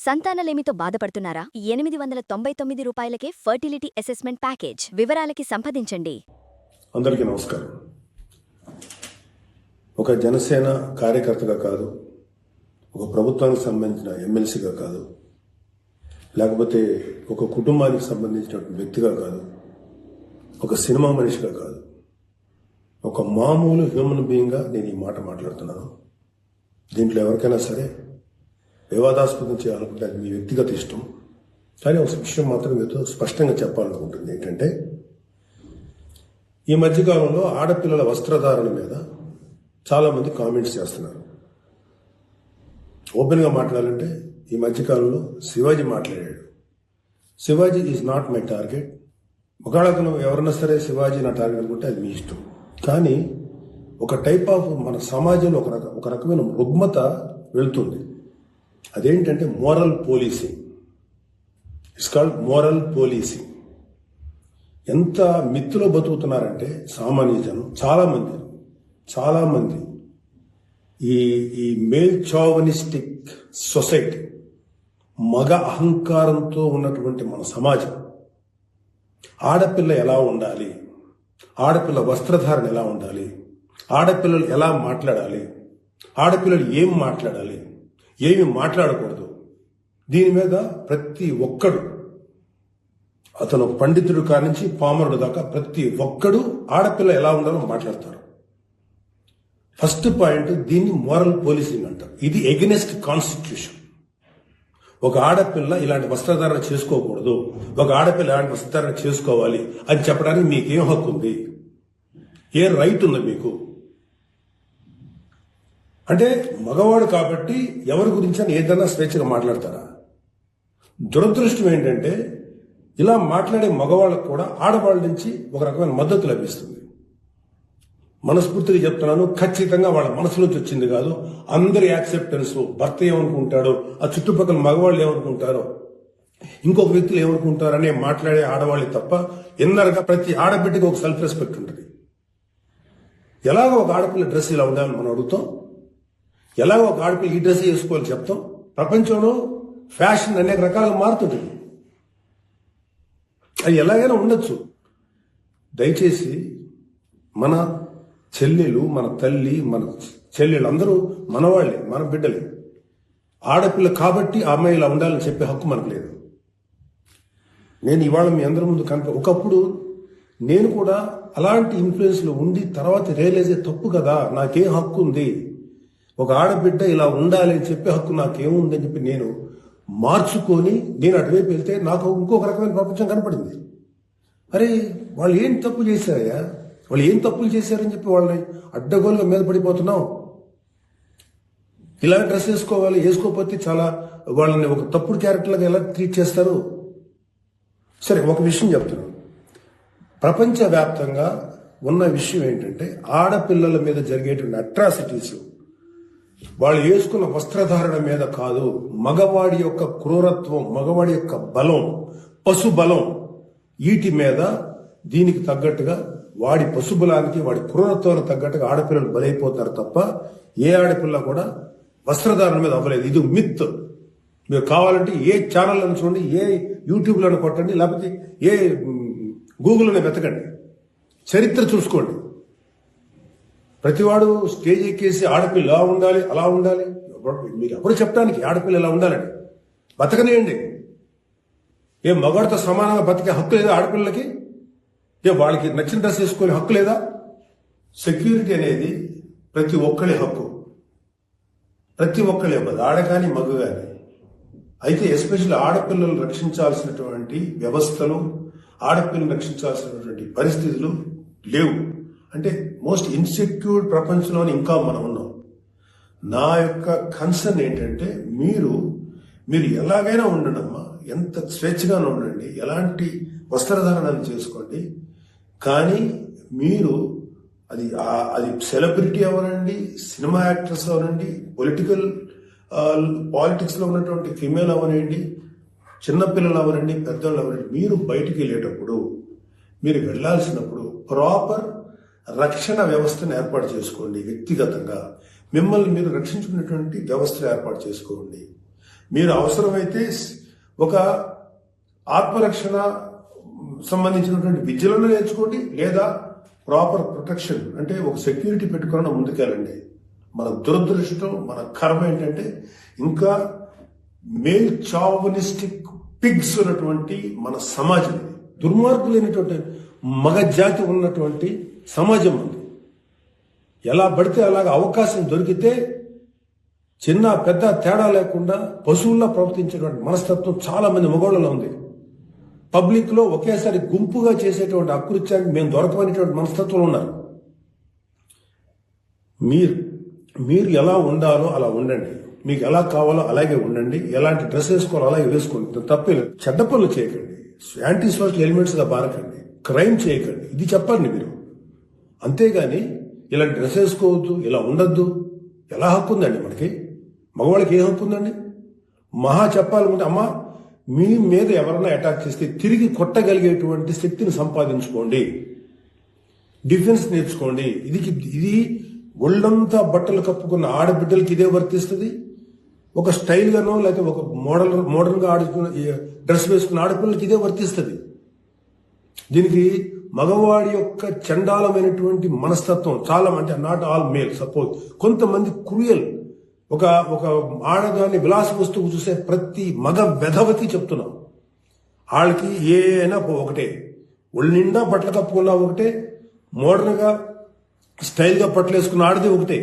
సంతానలేమితో బాధపడుతున్నారా? 899 రూపాయలకే fertility assessment package. వివరాలకి సంప్రదించండి. అందరికీ నమస్కారం. ఒక జనసేన కార్యకర్తగా కాదు, ఒక ప్రభుత్వానికి సంబంధించిన ఎమ్మెల్సీగా కాదు, లేకపోతే ఒక కుటుంబానికి సంబంధించిన వ్యక్తిగా కాదు, ఒక సినిమా మనిషిగా కాదు, ఒక మామూలు హ్యూమన్ బీయింగ్గా నేను ఈ మాట మాట్లాడుతున్నాను. దీంట్లో ఎవరికైనా సరే వివాదాస్పదం చేయాలనుకుంటే అది మీ వ్యక్తిగత ఇష్టం. కానీ ఒక విషయం మాత్రం మీతో స్పష్టంగా చెప్పాలనుకుంటుంది ఏంటంటే, ఈ మధ్యకాలంలో ఆడపిల్లల వస్త్రధారణ మీద చాలామంది కామెంట్స్ చేస్తున్నారు. ఓపెన్గా మాట్లాడాలంటే ఈ మధ్యకాలంలో శివాజీ మాట్లాడాడు. Shivaji is not my target. ఒకవేళ ఎవరన్నా సరే శివాజీ నా టార్గెట్ అనుకుంటే అది మీ ఇష్టం. కానీ ఒక టైప్ ఆఫ్ మన సమాజంలో ఒక రకమైన రుగ్మత వెళ్తుంది. అదేంటంటే moral policing. It's called moral policing. ఎంత మిత్తులో బతుకుతున్నారంటే సామాన్య జనం చాలామంది ఈ మేల్ చావనిస్టిక్ సొసైటీ, మగ అహంకారంతో ఉన్నటువంటి మన సమాజం, ఆడపిల్ల ఎలా ఉండాలి, ఆడపిల్ల వస్త్రధారణ ఎలా ఉండాలి, ఆడపిల్లలు ఎలా మాట్లాడాలి, ఆడపిల్లలు ఏం మాట్లాడాలి, ఏమి మాట్లాడకూడదు, దీని మీద ప్రతి ఒక్కడు, అతను పండితుడు కానించి పామరుడు దాకా ప్రతి ఒక్కడు ఆడపిల్ల ఎలా ఉండాలో మాట్లాడతారు. ఫస్ట్ పాయింట్, దీన్ని మోరల్ పోలీసింగ్ అంటారు. ఇది ఎగెనెస్ట్ కాన్స్టిట్యూషన్. ఒక ఆడపిల్ల ఇలాంటి వస్త్రధారణ చేసుకోకూడదు, ఒక ఆడపిల్ల ఇలాంటి వస్త్రధారణ చేసుకోవాలి అని చెప్పడానికి మీకేం హక్కు ఉంది? ఏ రైట్ ఉంది మీకు? అంటే మగవాడు కాబట్టి ఎవరి గురించి అని ఏదైనా స్వేచ్ఛగా మాట్లాడతారా? దురదృష్టం ఏంటంటే ఇలా మాట్లాడే మగవాళ్ళకు కూడా ఆడవాళ్ళ నుంచి ఒక రకమైన మద్దతు లభిస్తుంది. మనస్ఫూర్తిగా చెప్తున్నాను, ఖచ్చితంగా వాళ్ళ మనసులోంచి వచ్చింది కాదు. అందరి యాక్సెప్టెన్స్, భర్త ఏమనుకుంటాడో, ఆ చుట్టుపక్కల మగవాళ్ళు ఏమనుకుంటారో, ఇంకొక వ్యక్తులు ఏమనుకుంటారో అనే మాట్లాడే ఆడవాళ్ళు తప్ప ఎన్నరగా ప్రతి ఆడబిడ్డకి ఒక సెల్ఫ్ రెస్పెక్ట్ ఉంటుంది. ఎలాగో ఒక ఆడపిల్ల డ్రెస్ ఇలా ఉండాలని మనం అడుగుతాం, ఎలాగో ఒక ఆడపిల్ల ఈ డ్రెస్ వేసుకోవాలి చెప్తాం. ప్రపంచంలో ఫ్యాషన్ అనేక రకాలుగా మారుతుంటుంది. అది ఎలాగైనా ఉండొచ్చు. దయచేసి మన చెల్లెలు, మన తల్లి, మన చెల్లెలు అందరూ మనవాళ్లే, మన బిడ్డలే. ఆడపిల్ల కాబట్టి ఆ అమ్మాయి ఇలా ఉండాలని చెప్పే హక్కు మనకు లేదు. నేను ఇవాళ మీ అందరి ముందు ఒకప్పుడు నేను కూడా అలాంటి ఇన్ఫ్లుయెన్స్లో ఉండి తర్వాత రియలైజ్ అయ్యే తప్పు కదా, నాకేం హక్కు ఉంది, ఒక ఆడబిడ్డ ఇలా ఉండాలి అని చెప్పే హక్కు నాకేముందని చెప్పి నేను మార్చుకొని నేను అటువైపు వెళ్తే నాకు ఇంకొక రకమైన ప్రపంచం కనపడింది. అరే వాళ్ళు ఏం తప్పు చేశారయ్యా, వాళ్ళు ఏం తప్పులు చేశారని చెప్పి వాళ్ళని అడ్డగోలుగా మీద పడిపోతున్నాం. ఇలా డ్రెస్ వేసుకోవాలి, వేసుకోకపోతే చాలా వాళ్ళని ఒక తప్పుడు క్యారెక్టర్లుగా ఎలా ట్రీట్ చేస్తారు? సరే, ఒక విషయం చెప్తున్నాను. ప్రపంచవ్యాప్తంగా ఉన్న విషయం ఏంటంటే, ఆడపిల్లల మీద జరిగేటువంటి అట్రాసిటీస్ వాళ్ళు వేసుకున్న వస్త్రధారణ మీద కాదు, మగవాడి యొక్క క్రూరత్వం, మగవాడి యొక్క బలం, పశు బలం, వీటి మీద దీనికి తగ్గట్టుగా వాడి పశుబలానికి, వాడి క్రూరత్వానికి తగ్గట్టుగా ఆడపిల్లలు బలైపోతారు తప్ప ఏ ఆడపిల్ల కూడా వస్త్రధారణ మీద అవ్వలేదు. ఇది మిత్. మీరు కావాలంటే ఏ ఛానల్లను చూడండి, ఏ యూట్యూబ్లను కొట్టండి, లేకపోతే ఏ గూగుల్లోనే వెతకండి, చరిత్ర చూసుకోండి. ప్రతివాడు స్టేజ్ ఎక్కేసి ఆడపిల్ల ఇలా ఉండాలి, అలా ఉండాలి, మీరు ఎప్పుడు చెప్పడానికి ఆడపిల్ల ఇలా ఉండాలని బతకనేయండి. ఏ మగవాడితో సమానంగా బతికే హక్కు లేదా ఆడపిల్లలకి? ఏ వాళ్ళకి నచ్చిన డ్రెస్ వేసుకునే హక్కు లేదా? సెక్యూరిటీ అనేది ప్రతి ఒక్కరి హక్కు, ప్రతి ఒక్కరి ఇవ్వదు, ఆడ కానీ మగ కానీ. అయితే ఎస్పెషల్లీ ఆడపిల్లలు రక్షించాల్సినటువంటి వ్యవస్థలు, ఆడపిల్లలు రక్షించాల్సినటువంటి పరిస్థితులు లేవు. అంటే మోస్ట్ ఇన్సెక్యూర్ ప్రపంచంలోని ఇంకా మనం ఉన్నాం. నా యొక్క కన్సర్న్ ఏంటంటే, మీరు ఎలాగైనా ఉండండమ్మా, ఎంత స్వేచ్ఛగానే ఉండండి, ఎలాంటి వస్త్రధారణలు చేసుకోండి. కానీ మీరు అది సెలబ్రిటీ అవనండి, సినిమా యాక్టర్స్ అవనండి, పాలిటిక్స్లో ఉన్నటువంటి ఫిమేల్ అవనండి, చిన్నపిల్లలు అవనండి, పెద్దవాళ్ళు అవనండి, మీరు బయటికి వెళ్ళేటప్పుడు, మీరు వెళ్లాల్సినప్పుడు ప్రాపర్ రక్షణ వ్యవస్థను ఏర్పాటు చేసుకోండి. వ్యక్తిగతంగా మిమ్మల్ని మీరు రక్షించుకునేటువంటి వ్యవస్థను ఏర్పాటు చేసుకోండి. మీరు అవసరమైతే ఒక ఆత్మరక్షణ సంబంధించినటువంటి విద్యలను నేర్చుకోండి, లేదా ప్రాపర్ ప్రొటెక్షన్ అంటే ఒక సెక్యూరిటీ పెట్టుకుని ముందుకెళ్ళండి. మన దురదృష్టం, మన కర్మ ఏంటంటే ఇంకా మేల్ చావనిస్టిక్ పిగ్స్ ఉన్నటువంటి మన సమాజం ఇది. దుర్మార్గులైనటువంటి మగ జాతి ఉన్నటువంటి సమాజం ఉంది. ఎలా పడితే అలాగ అవకాశం దొరికితే చిన్న పెద్ద తేడా లేకుండా పశువుల్లా ప్రవర్తించేటువంటి మనస్తత్వం చాలా మంది మగవాళ్ళలో ఉంది. పబ్లిక్ లో ఒకేసారి గుంపుగా చేసేటువంటి అకృత్యానికి మేము దొరకమనేటువంటి మనస్తత్వంలో ఉన్నారు. మీరు ఎలా ఉండాలో అలా ఉండండి, మీకు ఎలా కావాలో అలాగే ఉండండి, ఎలాంటి డ్రెస్ వేసుకోవాలో అలాగే వేసుకోండి. తప్పలేదు. చెడ్డ పనులు చేయకండి, యాంటీ సోషల్ ఎలిమెంట్స్ గా బారకండి, క్రైమ్ చేయకండి, ఇది చెప్పండి మీరు. అంతేగాని ఇలాంటి డ్రెస్ వేసుకోవద్దు, ఇలా ఉండద్దు, ఎలా హక్కు ఉందండి మనకి? మగవాళ్ళకి ఏ హక్కు ఉందండి? మహా చెప్పాలనుకుంటే అమ్మా మీ మీద ఎవరన్నా అటాక్ చేస్తే తిరిగి కొట్టగలిగేటువంటి శక్తిని సంపాదించుకోండి, డిఫెన్స్ నేర్చుకోండి. ఇది ఒళ్ళంతా బట్టలు కప్పుకున్న ఆడబిడ్డలకి ఇదే వర్తిస్తుంది. ఒక స్టైల్ గానో లేకపోతే ఒక మోడర్న్ గా ఆడుకున్న డ్రెస్ వేసుకున్న ఆడపిల్లలకి ఇదే వర్తిస్తుంది. దీనికి మగవాడి యొక్క చండాలమైనటువంటి మనస్తత్వం చాలా, అంటే నాట్ ఆల్ మేల్, సపోజ్ కొంతమంది క్రూయల్, ఒక ఆడదాన్ని విలాస వస్తువు చూసే ప్రతి మగ వెధవకి చెప్తున్నాం, వాళ్ళకి ఏ అయినా ఒకటే, ఒళ్ళు నిండా బట్టలు కప్పుకున్నా ఒకటే, మోడర్న్ గా స్టైల్ గా బట్టలు వేసుకున్న ఆడది ఒకటే.